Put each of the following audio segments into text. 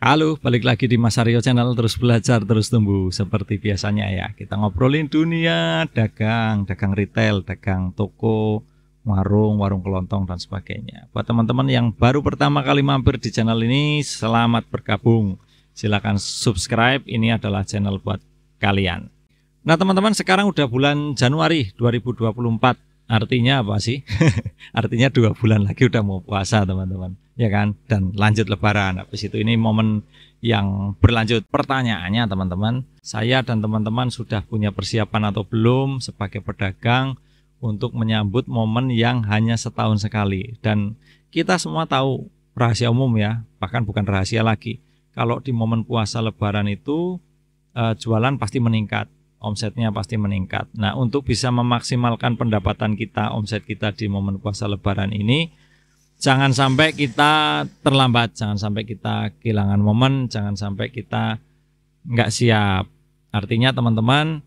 Halo, balik lagi di Mas Aryo Channel, terus belajar, terus tumbuh. Seperti biasanya ya, kita ngobrolin dunia dagang, dagang retail, dagang toko, warung, warung kelontong, dan sebagainya. Buat teman-teman yang baru pertama kali mampir di channel ini, selamat bergabung. Silakan subscribe, ini adalah channel buat kalian. Nah teman-teman, sekarang udah bulan Januari 2024. Artinya apa sih? Artinya 2 bulan lagi udah mau puasa teman-teman, ya kan? Dan lanjut lebaran. Habis itu ini momen yang berlanjut. Pertanyaannya teman-teman, saya dan teman-teman sudah punya persiapan atau belum sebagai pedagang untuk menyambut momen yang hanya setahun sekali. Dan kita semua tahu, rahasia umum ya, bahkan bukan rahasia lagi, kalau di momen puasa lebaran itu jualan pasti meningkat, omsetnya pasti meningkat. Nah, untuk bisa memaksimalkan pendapatan kita, omset kita di momen puasa lebaran ini, jangan sampai kita terlambat, jangan sampai kita kehilangan momen, jangan sampai kita nggak siap. Artinya teman-teman,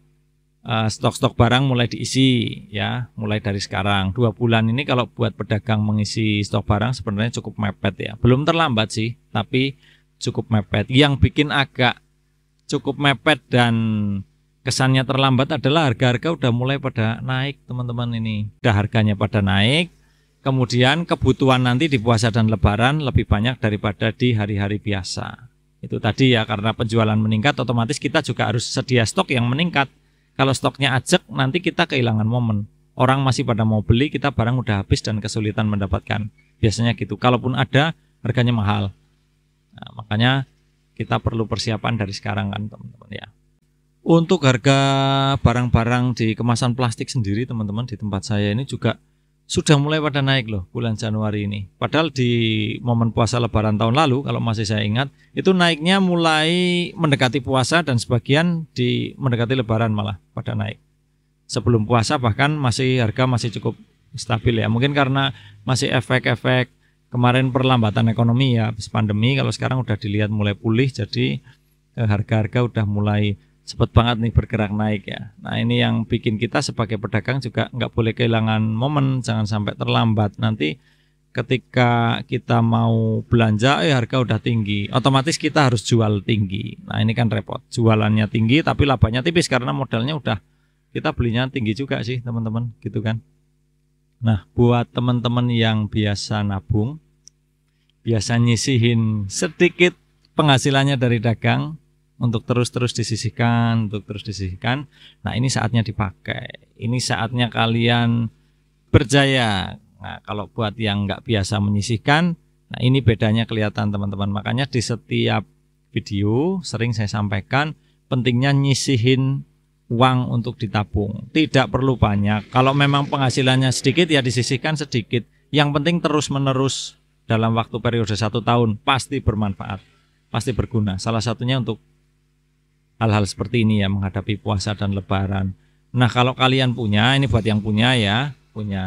stok-stok barang mulai diisi ya, mulai dari sekarang. 2 bulan ini kalau buat pedagang mengisi stok barang sebenarnya cukup mepet ya. Belum terlambat sih, tapi cukup mepet. Yang bikin agak cukup mepet dan kesannya terlambat adalah harga-harga udah mulai pada naik teman-teman ini. Udah harganya pada naik, kemudian kebutuhan nanti di puasa dan lebaran lebih banyak daripada di hari-hari biasa. Itu tadi ya, karena penjualan meningkat otomatis kita juga harus sedia stok yang meningkat. Kalau stoknya ajek nanti kita kehilangan momen. Orang masih pada mau beli, kita barang udah habis dan kesulitan mendapatkan. Biasanya gitu, kalaupun ada harganya mahal. Nah, makanya kita perlu persiapan dari sekarang kan teman-teman ya. Untuk harga barang-barang di kemasan plastik sendiri teman-teman di tempat saya ini juga sudah mulai pada naik loh bulan Januari ini. Padahal di momen puasa lebaran tahun lalu kalau masih saya ingat itu naiknya mulai mendekati puasa dan sebagian di mendekati lebaran malah pada naik. Sebelum puasa bahkan harga masih cukup stabil ya. Mungkin karena masih efek-efek kemarin perlambatan ekonomi ya habis pandemi, kalau sekarang udah dilihat mulai pulih jadi harga-harga udah mulai cepet banget nih bergerak naik ya. Nah ini yang bikin kita sebagai pedagang juga nggak boleh kehilangan momen, jangan sampai terlambat. Nanti ketika kita mau belanja harga udah tinggi, otomatis kita harus jual tinggi. Nah ini kan repot, jualannya tinggi tapi labanya tipis karena modalnya udah kita belinya tinggi juga sih teman-teman gitu kan. Nah buat teman-teman yang biasa nabung, biasa nyisihin sedikit penghasilannya dari dagang untuk terus disisihkan, Nah ini saatnya dipakai, ini saatnya kalian berjaya. Nah kalau buat yang nggak biasa menyisihkan, nah ini bedanya kelihatan teman-teman. Makanya di setiap video sering saya sampaikan pentingnya nyisihin uang untuk ditabung. Tidak perlu banyak, kalau memang penghasilannya sedikit ya disisihkan sedikit. Yang penting terus menerus dalam waktu periode 1 tahun pasti bermanfaat, pasti berguna. Salah satunya untuk hal-hal seperti ini ya, menghadapi puasa dan lebaran. Nah kalau kalian punya, ini buat yang punya ya, punya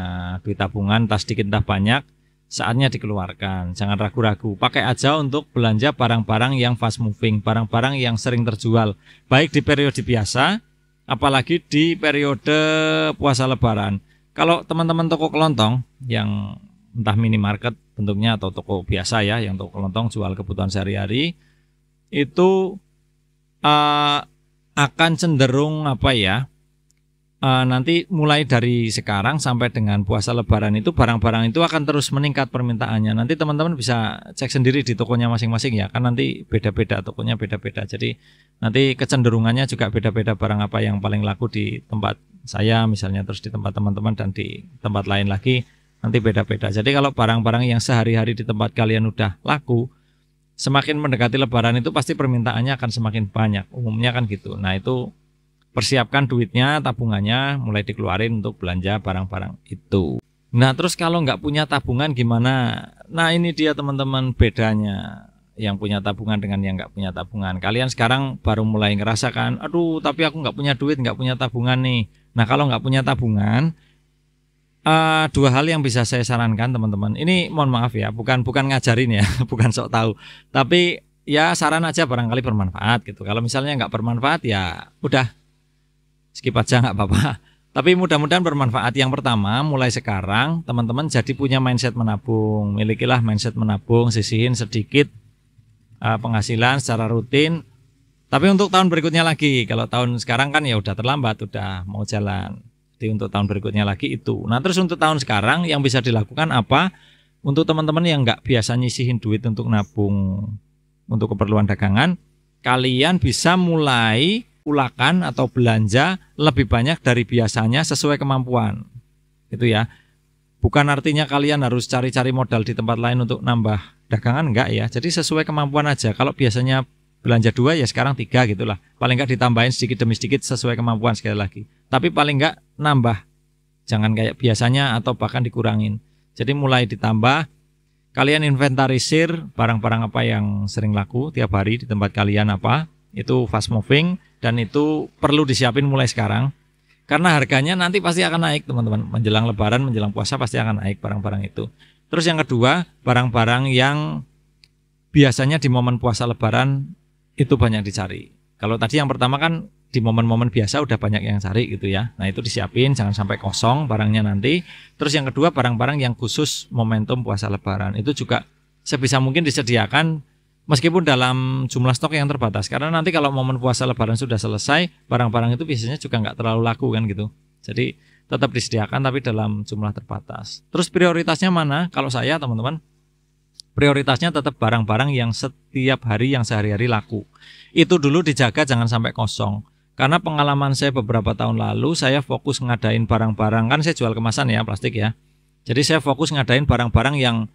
duit tabungan entah sedikit entah banyak, saatnya dikeluarkan. Jangan ragu-ragu, pakai aja untuk belanja barang-barang yang fast moving, barang-barang yang sering terjual, baik di periode biasa apalagi di periode puasa lebaran. Kalau teman-teman toko kelontong yang entah minimarket bentuknya atau toko biasa ya, yang toko kelontong jual kebutuhan sehari-hari, itu akan cenderung apa ya, nanti mulai dari sekarang sampai dengan puasa lebaran itu barang-barang itu akan terus meningkat permintaannya. Nanti teman-teman bisa cek sendiri di tokonya masing-masing ya, kan nanti beda-beda, tokonya beda-beda. Jadi nanti kecenderungannya juga beda-beda, barang apa yang paling laku di tempat saya misalnya, terus di tempat teman-teman dan di tempat lain lagi nanti beda-beda. Jadi kalau barang-barang yang sehari-hari di tempat kalian udah laku, semakin mendekati lebaran itu pasti permintaannya akan semakin banyak, umumnya kan gitu. Nah itu persiapkan duitnya, tabungannya mulai dikeluarin untuk belanja barang-barang itu. Nah terus kalau nggak punya tabungan gimana? Nah ini dia teman-teman bedanya yang punya tabungan dengan yang nggak punya tabungan. Kalian sekarang baru mulai ngerasakan, aduh tapi aku nggak punya duit, nggak punya tabungan nih. Nah kalau nggak punya tabungan, 2 hal yang bisa saya sarankan teman-teman. Ini mohon maaf ya, bukan ngajarin ya, bukan sok tahu. Tapi ya saran aja, barangkali bermanfaat gitu. Kalau misalnya nggak bermanfaat ya udah skip aja nggak apa-apa. Tapi mudah-mudahan bermanfaat. Yang pertama, mulai sekarang teman-teman jadi punya mindset menabung. Milikilah mindset menabung, sisihin sedikit penghasilan secara rutin. Tapi untuk tahun berikutnya lagi, kalau tahun sekarang kan ya udah terlambat, udah mau jalan. Jadi untuk tahun berikutnya lagi itu. Nah terus untuk tahun sekarang yang bisa dilakukan apa? Untuk teman-teman yang nggak biasa nyisihin duit untuk nabung untuk keperluan dagangan, kalian bisa mulai ulakan atau belanja lebih banyak dari biasanya sesuai kemampuan. Itu ya. Bukan artinya kalian harus cari-cari modal di tempat lain untuk nambah dagangan, enggak ya. Jadi sesuai kemampuan aja. Kalau biasanya belanja 2 ya sekarang 3 gitulah. Paling enggak ditambahin sedikit demi sedikit sesuai kemampuan sekali lagi. Tapi paling enggak nambah. Jangan kayak biasanya atau bahkan dikurangin. Jadi mulai ditambah. Kalian inventarisir barang-barang apa yang sering laku tiap hari di tempat kalian apa. Itu fast moving dan itu perlu disiapin mulai sekarang. Karena harganya nanti pasti akan naik teman-teman. Menjelang lebaran, menjelang puasa pasti akan naik barang-barang itu. Terus yang kedua, barang-barang yang biasanya di momen puasa lebaran itu banyak dicari. Kalau tadi yang pertama kan di momen-momen biasa udah banyak yang cari gitu ya. Nah itu disiapin, jangan sampai kosong barangnya nanti. Terus yang kedua, barang-barang yang khusus momentum puasa lebaran. Itu juga sebisa mungkin disediakan meskipun dalam jumlah stok yang terbatas. Karena nanti kalau momen puasa lebaran sudah selesai, barang-barang itu biasanya juga nggak terlalu laku kan gitu. Jadi tetap disediakan tapi dalam jumlah terbatas. Terus prioritasnya mana? Kalau saya teman-teman, prioritasnya tetap barang-barang yang setiap hari, yang sehari-hari laku. Itu dulu dijaga jangan sampai kosong. Karena pengalaman saya beberapa tahun lalu, saya fokus ngadain barang-barang, kan saya jual kemasan ya, plastik ya. Jadi saya fokus ngadain barang-barang yang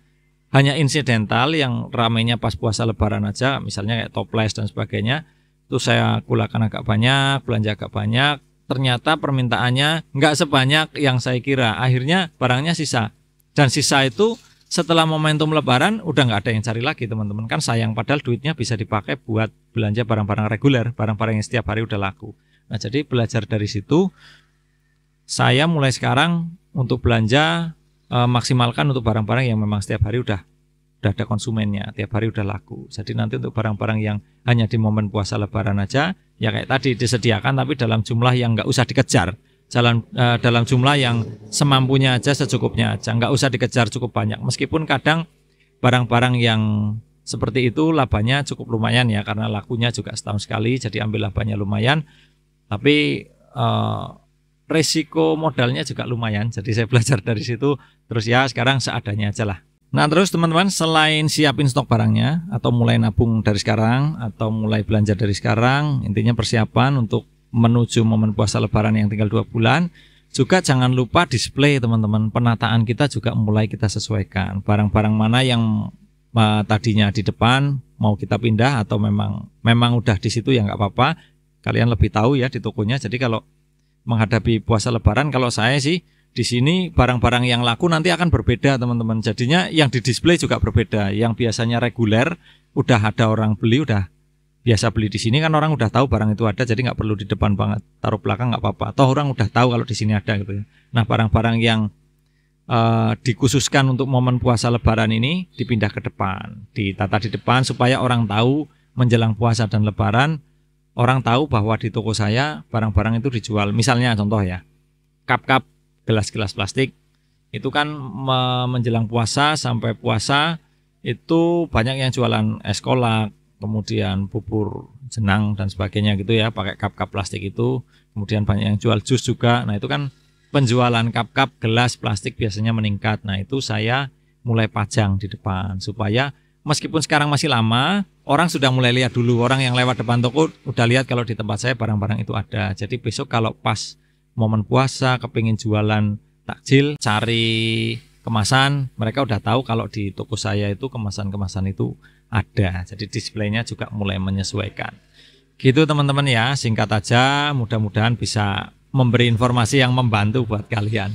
hanya insidental, yang ramainya pas puasa lebaran aja, misalnya kayak toples dan sebagainya. Itu saya kulakan agak banyak, belanja agak banyak. Ternyata permintaannya nggak sebanyak yang saya kira. Akhirnya barangnya sisa. Dan sisa itu setelah momentum lebaran udah nggak ada yang cari lagi teman-teman. Kan sayang, padahal duitnya bisa dipakai buat belanja barang-barang reguler, barang-barang yang setiap hari udah laku. Nah jadi belajar dari situ, saya mulai sekarang untuk belanja maksimalkan untuk barang-barang yang memang setiap hari udah ada konsumennya, tiap hari udah laku. Jadi nanti untuk barang-barang yang hanya di momen puasa lebaran aja, ya kayak tadi disediakan tapi dalam jumlah yang nggak usah dikejar. Dalam jumlah yang semampunya aja, secukupnya aja, nggak usah dikejar cukup banyak. Meskipun kadang barang-barang yang seperti itu labanya cukup lumayan ya, karena lakunya juga setahun sekali, jadi ambil labanya lumayan. Tapi resiko modalnya juga lumayan. Jadi saya belajar dari situ. Terus ya sekarang seadanya aja lah. Nah terus teman-teman, selain siapin stok barangnya atau mulai nabung dari sekarang atau mulai belanja dari sekarang, intinya persiapan untuk menuju momen puasa lebaran yang tinggal 2 bulan. Juga jangan lupa display teman-teman. Penataan kita juga mulai kita sesuaikan. Barang-barang mana yang tadinya di depan mau kita pindah atau memang udah di situ ya nggak apa-apa. Kalian lebih tahu ya di tokonya. Jadi kalau menghadapi puasa lebaran, kalau saya sih di sini barang-barang yang laku nanti akan berbeda teman-teman. Jadinya yang di display juga berbeda. Yang biasanya reguler udah ada orang beli, udah biasa beli di sini kan orang udah tahu barang itu ada, jadi nggak perlu di depan banget, taruh belakang nggak apa-apa. Toh orang udah tahu kalau di sini ada gitu ya. Nah barang-barang yang dikhususkan untuk momen puasa lebaran ini dipindah ke depan, ditata di depan supaya orang tahu menjelang puasa dan lebaran, orang tahu bahwa di toko saya barang-barang itu dijual. Misalnya contoh ya, cup-cup, gelas-gelas plastik itu kan menjelang puasa sampai puasa itu banyak yang jualan es kolak, kemudian bubur jenang dan sebagainya gitu ya, pakai cup-cup plastik itu. Kemudian banyak yang jual jus juga. Nah itu kan penjualan cup-cup gelas plastik biasanya meningkat. Nah itu saya mulai pajang di depan supaya meskipun sekarang masih lama, orang sudah mulai lihat dulu. Orang yang lewat depan toko udah lihat kalau di tempat saya barang-barang itu ada. Jadi besok kalau pas momen puasa kepingin jualan takjil, cari kemasan, mereka udah tahu kalau di toko saya itu kemasan-kemasan itu ada. Jadi displaynya juga mulai menyesuaikan. Gitu teman-teman ya, singkat aja, mudah-mudahan bisa memberi informasi yang membantu buat kalian.